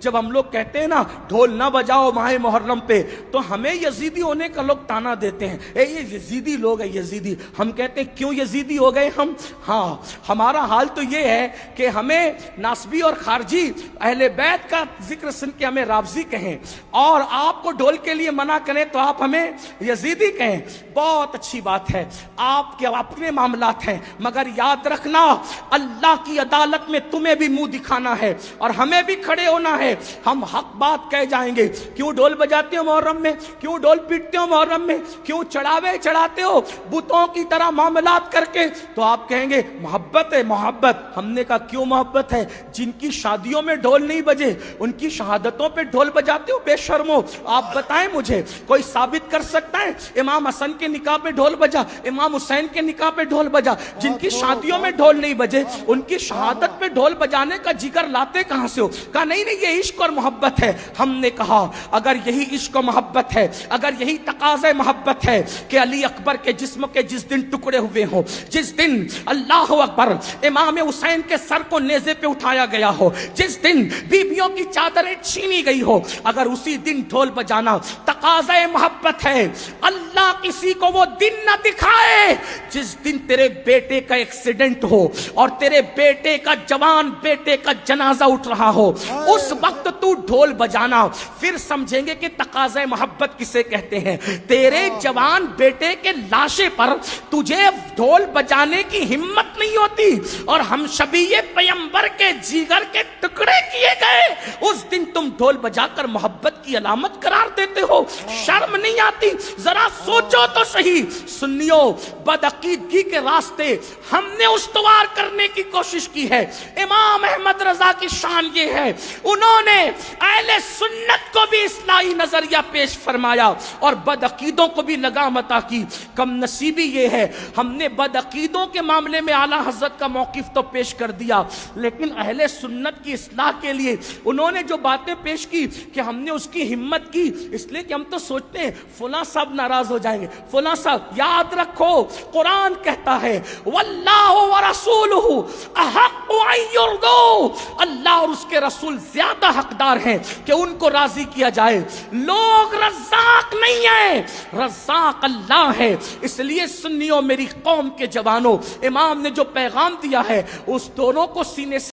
جب ہم لوگ کہتے ہیں نا ڈھول نہ بجاؤ ماہ محرم پہ، تو ہمیں یزیدی ہونے کا لوگ تانا دیتے ہیں، اے یہ یزیدی لوگ ہیں یزیدی۔ ہم کہتے ہیں کیوں یزیدی ہو گئے ہم؟ ہاں ہمارا حال تو یہ ہے کہ ہمیں ناسبی اور خارجی اہل بیت کا ذکر سن کے ہمیں رافضی کہیں، اور آپ کو ڈھول کے لیے منع کریں تو آپ ہمیں یزیدی کہیں۔ بہت اچھی بات ہے، آپ کے اپنے معاملات ہیں، مگر یاد رکھنا اللہ کی عدالت میں تمہیں بھی منہ دکھانا ہے اور ہمیں بھی کھڑے ہونا ہے۔ ہم حق بات کہہ جائیں گے، کیوں ڈھول بجاتے ہو محرم میں، کیوں ڈھول پیٹتے ہو محرم میں، کیوں چڑھاوے چڑھاتے ہو بتوں کی طرح معاملات کر کے، تو آپ کہیں گے محبت ہے محبت۔ ہم نے کہا کیوں محبت ہے؟ جن کی شادیوں میں ڈھول نہیں بجے ان کی شہادتوں پہ ڈھول بجاتے ہو، بے شرمو۔ آپ بتائیں مجھے، کوئی ثابت کر سکتا ہے امام حسن کے نکاح پہ ڈھول بجا، امام حسین کے نکاح پہ ڈھول بجا؟ جن کی شادیوں میں ڈھول نہیں بجے ان کی شہادت پہ ڈھول بجانے کا جگر لاتے کہاں سے ہو؟ کہا نہیں نہیں یہ عشق اور محبت ہے۔ ہم نے کہا اگر یہی عشق و محبت ہے، اگر یہی تقاضۂ محبت ہے کہ علی اکبر کے جسم کے جس دن ٹکڑے ہوئے ہوں، جس دن اللہ اکبر امام حسین کے سر کو نیزے پہ اٹھایا گیا ہو، جس دن بیویوں کی چادریں چھینی گئی ہو، اگر اسی دن ڈھول بجانا تقاضۂ محبت ہے، اللہ کسی کو وہ دن نہ دکھائے جس دن تیرے بیٹے کا ایکسیڈنٹ ہو اور تیرے بیٹے کا جوان بیٹے کا جنازہ اٹھ رہا ہو، اس وقت تو ڈھول بجانا، پھر سمجھیں گے کہ تقاضۂ محبت کسے کہتے ہیں۔ تیرے جوان بیٹے کے لاشے پر تجھے ڈھول بجانے کی ہمت نہیں ہوتی اور ہم شبیہ پیغمبر کے جگر کے ٹکڑے کیے گئے، اس دن تم ڈھول بجا کر محبت کی علامت قرار دیتے ہو؟ شرم نہیں آتی؟ ذرا سوچو تو صحیح۔ سنیو، بدعقیدگی کے راستے ہم نے استوار کرنے کی کوشش کی ہے۔ امام احمد رضا کی شان یہ ہے، انہوں نے اہل سنت کو بھی اصلاحی نظریہ پیش فرمایا اور بدعقیدوں کو بھی لگام عطا کی۔ کم نصیبی یہ ہے ہم نے بدعقیدوں کے معاملے میں اعلیٰ حضرت کا موقف تو پیش کر دیا، لیکن اہل سنت کی اصلاح کے لیے انہوں نے جو باتیں پیش کی کہ ہم نے اس کی ہمت کی، اس لیے کہ ہم تو سوچتے ہیں فلاں صاحب ناراض ہو جائیں گے، فلاں صاحب۔ یاد رکھو قرآن کہتا ہے واللہ ورسولہ احق ان یرضوا، اللہ اور اس کے رسول زیادہ حقدار ہیں کہ ان کو راضی کیا جائے۔ لوگ رزاق نہیں ہیں، رزاق اللہ ہے۔ اس لیے سنیوں، میری قوم کے جوانوں، امام نے جو پیغام دیا ہے اس دونوں کو سینے سے